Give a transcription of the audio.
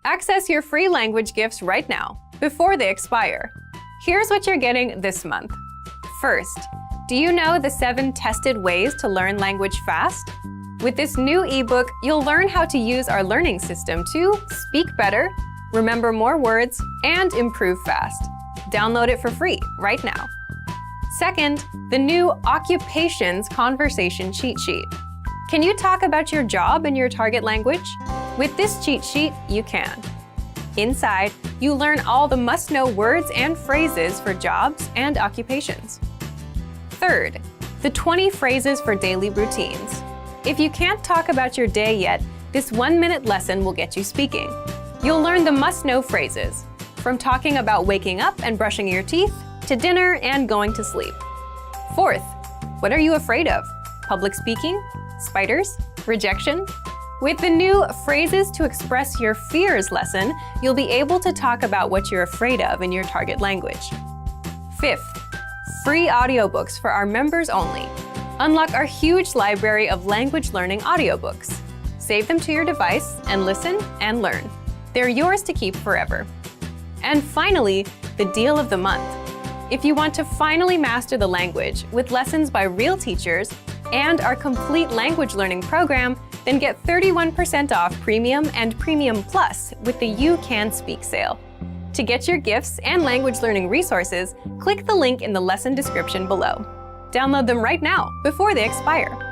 Access your free language gifts right now, before they expire. Here's what you're getting this month. First, do you know the 7 tested ways to learn language fast? With this new ebook, you'll learn how to use our learning system to speak better, remember more words, and improve fast. Download it for free right now. Second, the new Occupations Conversation Cheat Sheet. Can you talk about your job in your target language? With this cheat sheet, you can. Inside, you learn all the must-know words and phrases for jobs and occupations. Third, the 20 phrases for daily routines. If you can't talk about your day yet, this 1-minute lesson will get you speaking. You'll learn the must-know phrases, from talking about waking up and brushing your teeth, to dinner and going to sleep. Fourth, what are you afraid of? Public speaking? Spiders? Rejection? With the new Phrases to Express Your Fears lesson, you'll be able to talk about what you're afraid of in your target language. Fifth, free audiobooks for our members only. Unlock our huge library of language learning audiobooks. Save them to your device and listen and learn. They're yours to keep forever. And finally, the deal of the month. If you want to finally master the language with lessons by real teachers and our complete language learning program, then get 31% off Premium and Premium Plus with the You Can Speak sale. To get your gifts and language learning resources, click the link in the lesson description below. Download them right now, before they expire.